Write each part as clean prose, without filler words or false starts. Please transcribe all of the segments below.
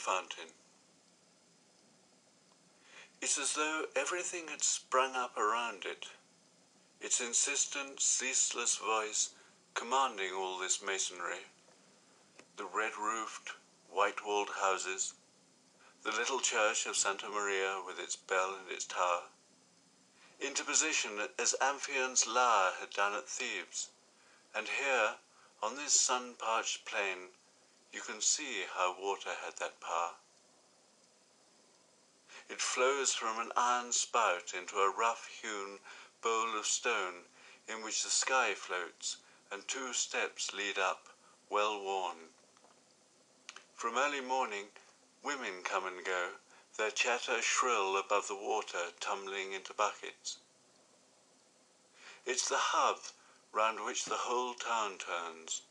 fountain. It's as though everything had sprung up around it, its insistent, ceaseless voice commanding all this masonry, the red-roofed, white-walled houses, the little church of Santa Maria with its bell and its tower, into position as Amphion's Lala had done at Thebes, and here, on this sun-parched plain, you can see how water had that power. It flows from an iron spout into a rough-hewn bowl of stone in which the sky floats and 2 steps lead up, well-worn. From early morning, women come and go, their chatter shrill above the water tumbling into buckets. It's the hub round which the whole town turns,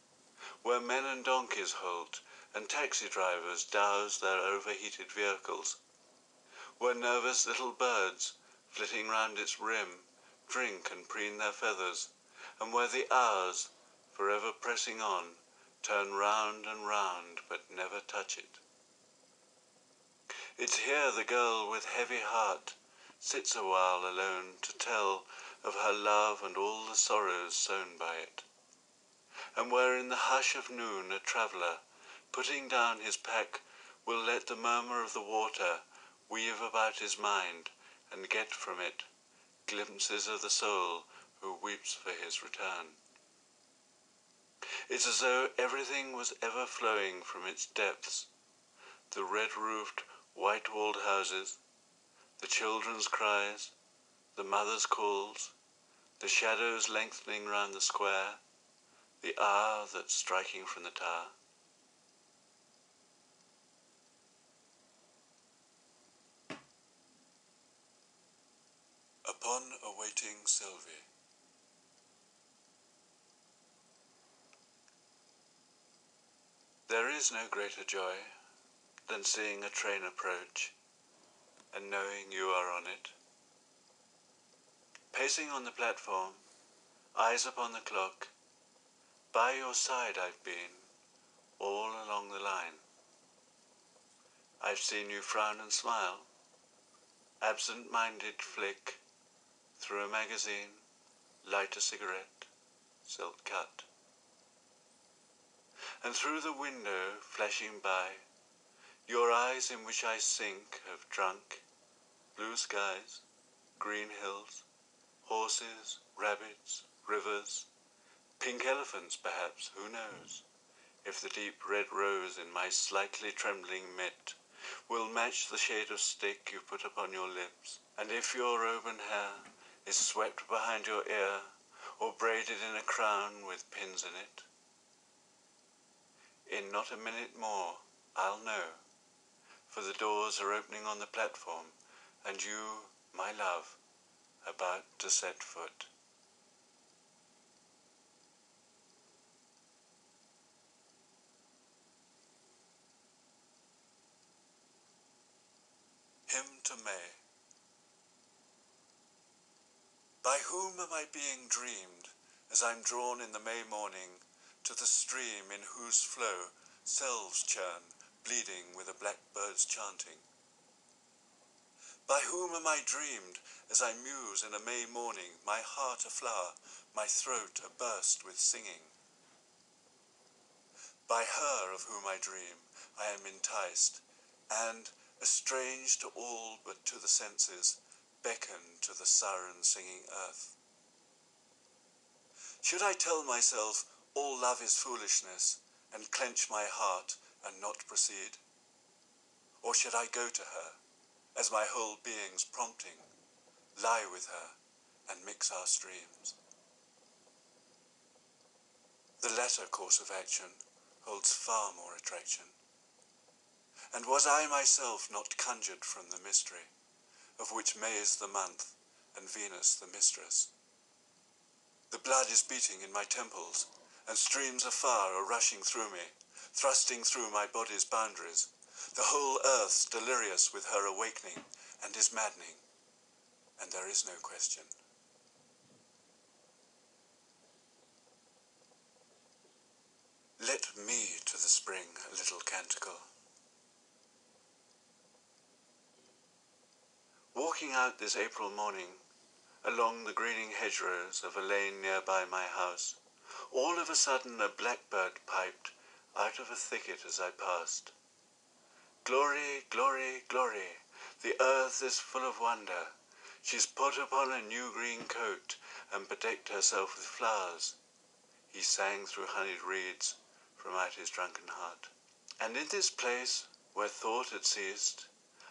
where men and donkeys halt and taxi drivers douse their overheated vehicles, where nervous little birds, flitting round its rim, drink and preen their feathers, and where the hours, forever pressing on, turn round and round but never touch it. It's here the girl with heavy heart sits a while alone to tell of her love and all the sorrows sown by it, and where in the hush of noon a traveller, putting down his pack, will let the murmur of the water weave about his mind and get from it glimpses of the soul who weeps for his return. It's as though everything was ever flowing from its depths, the red-roofed, white-walled houses, the children's cries, the mother's calls, the shadows lengthening round the square, the hour that's striking from the tower. Upon awaiting Sylvie. There is no greater joy than seeing a train approach and knowing you are on it. Pacing on the platform, eyes upon the clock, by your side I've been, all along the line. I've seen you frown and smile, absent-minded flick through a magazine, light a cigarette, silk cut. And through the window, flashing by, your eyes in which I sink have drunk, blue skies, green hills, horses, rabbits, rivers, pink elephants perhaps, who knows, if the deep red rose in my slightly trembling mitt will match the shade of stick you put upon your lips, and if your auburn hair is swept behind your ear, or braided in a crown with pins in it. In not a minute more, I'll know, for the doors are opening on the platform, and you, my love, about to set foot. Hymn to May. By whom am I being dreamed, as I'm drawn in the May morning to the stream in whose flow selves churn, bleeding with a blackbird's chanting? By whom am I dreamed, as I muse in a May morning, my heart aflower, my throat aburst with singing? By her of whom I dream, I am enticed, and, estranged to all but to the senses, beckon to the siren-singing earth. Should I tell myself all love is foolishness, and clench my heart and not proceed? Or should I go to her, as my whole being's prompting, lie with her and mix our streams? The latter course of action holds far more attraction. And was I myself not conjured from the mystery, of which May is the month and Venus the mistress? The blood is beating in my temples, and streams afar are rushing through me, thrusting through my body's boundaries. The whole earth's delirious with her awakening, and is maddening, and there is no question. Let me to the spring a little canticle. out this April morning, along the greening hedgerows of a lane nearby my house, all of a sudden a blackbird piped out of a thicket as I passed. Glory, glory, glory, the earth is full of wonder. She's put upon a new green coat and bedecked herself with flowers. He sang through honeyed reeds from out his drunken heart. And in this place, where thought had ceased,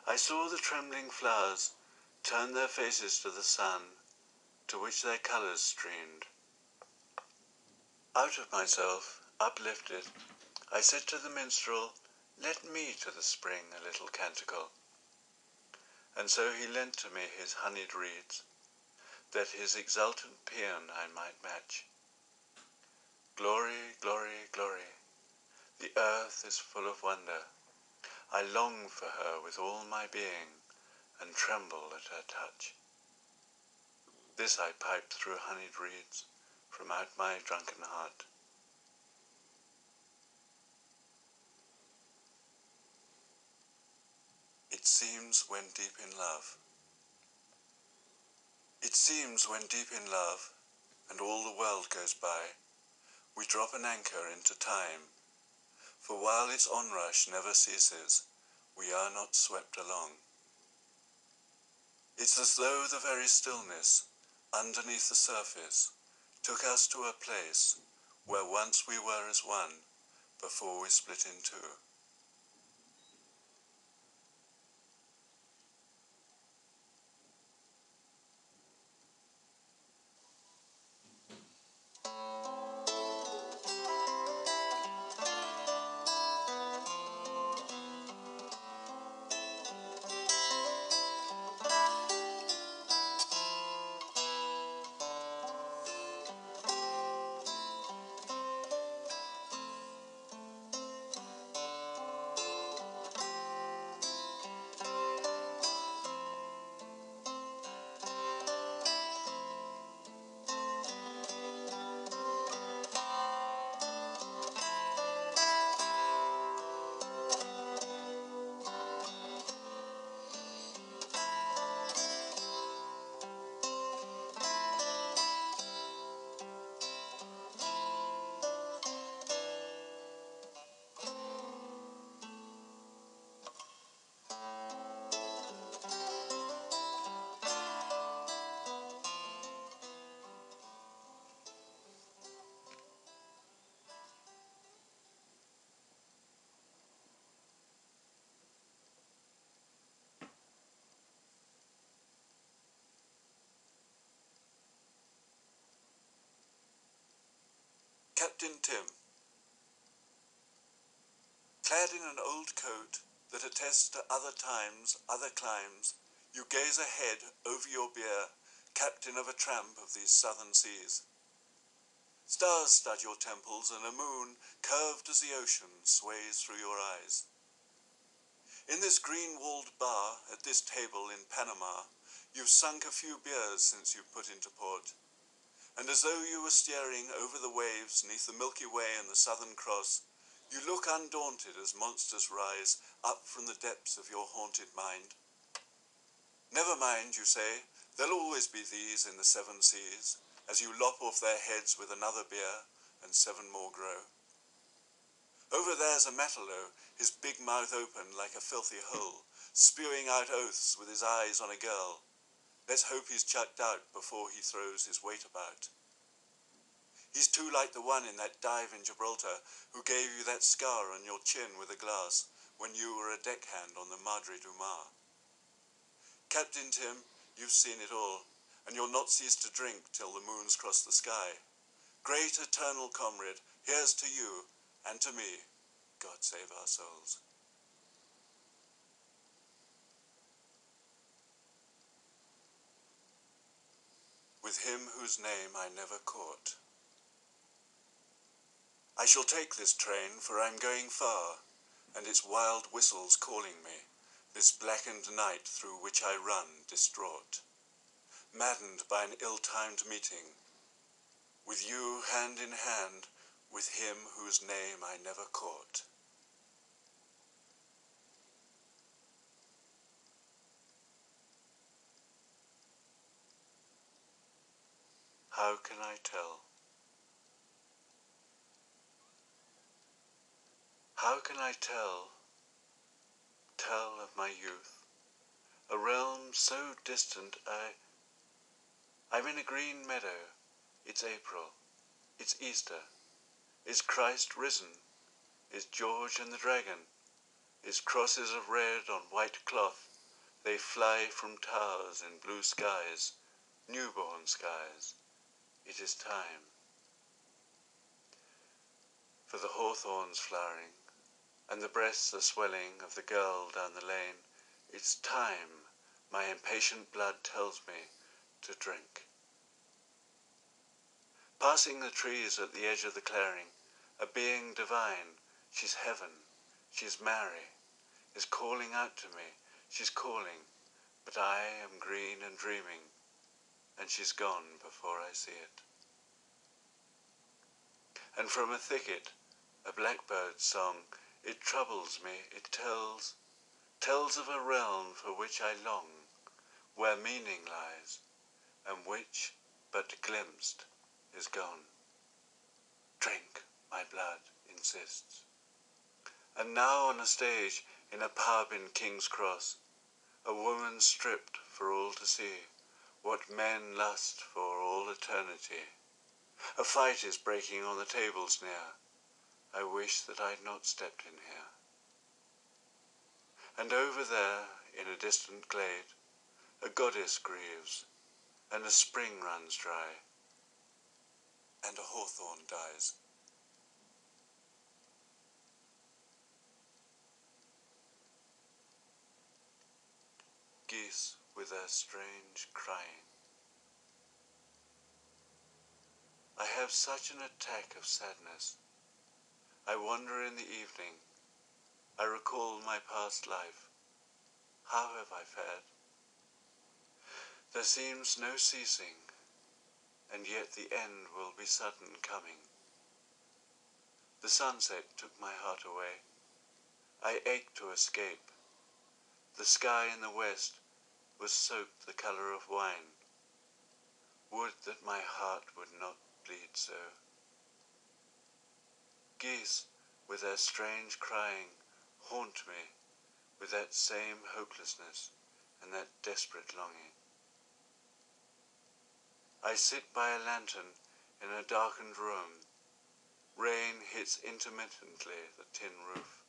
I saw the trembling flowers turn their faces to the sun, to which their colours streamed. Out of myself, uplifted, I said to the minstrel, "Let me to the spring a little canticle." And so he lent to me his honeyed reeds, that his exultant paean I might match. Glory, glory, glory, the earth is full of wonder. I long for her with all my being, and tremble at her touch. This I piped through honeyed reeds from out my drunken heart. It seems when deep in love. It seems when deep in love, and all the world goes by, we drop an anchor into time, for while its onrush never ceases, we are not swept along. It's as though the very stillness, underneath the surface, took us to a place where once we were as one, before we split in two. Captain Tim. Clad in an old coat that attests to other times, other climes, you gaze ahead over your bier, captain of a tramp of these southern seas. Stars stud your temples, and a moon, curved as the ocean, sways through your eyes. In this green-walled bar, at this table in Panama, you've sunk a few beers since you put into port. And as though you were steering over the waves neath the Milky Way and the Southern Cross, you look undaunted as monsters rise up from the depths of your haunted mind. Never mind, you say, there'll always be these in the seven seas, as you lop off their heads with another beer, and seven more grow. Over there's a Matalo, his big mouth open like a filthy hole, spewing out oaths with his eyes on a girl. Let's hope he's chucked out before he throws his weight about. He's too like the one in that dive in Gibraltar who gave you that scar on your chin with a glass when you were a deckhand on the Madre du Mar. Captain Tim, you've seen it all, and you'll not cease to drink till the moon's crossed the sky. Great eternal comrade, here's to you and to me. God save our souls. With him whose name I never caught. I shall take this train, for I'm going far, and its wild whistles calling me, this blackened night through which I run distraught, maddened by an ill-timed meeting, with you hand in hand, with him whose name I never caught. how can I tell? How can I tell of my youth, a realm so distant I'm in a green meadow, it's April, it's Easter, is Christ risen, is George and the dragon, is crosses of red on white cloth, they fly from towers in blue skies, newborn skies, it is time. For the hawthorn's flowering, and the breasts are swelling of the girl down the lane, it's time, my impatient blood tells me, to drink. Passing the trees at the edge of the clearing, a being divine, she's heaven, she's Mary, is calling out to me, she's calling, but I am green and dreaming, and she's gone before I see it. And from a thicket, a blackbird's song, it troubles me, it tells of a realm for which I long, where meaning lies, and which, but glimpsed, is gone. Drink, my blood insists. And now on a stage, in a pub in King's Cross, a woman stripped for all to see, what men lust for all eternity. A fight is breaking on the tables near, I wish that I'd not stepped in here. And over there, in a distant glade, a goddess grieves, and a spring runs dry, and a hawthorn dies. Geese with their strange crying. I have such an attack of sadness. I wander in the evening. I recall my past life. How have I fared? There seems no ceasing, and yet the end will be sudden coming. The sunset took my heart away. I ached to escape. The sky in the west was soaked the colour of wine. Would that my heart would not bleed so. Geese, with their strange crying, haunt me with that same hopelessness and that desperate longing. I sit by a lantern in a darkened room. Rain hits intermittently the tin roof.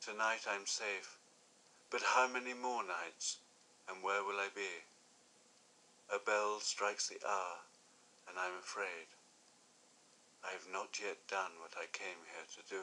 Tonight I'm safe, but how many more nights, and where will I be? A bell strikes the hour, and I'm afraid. I have not yet done what I came here to do.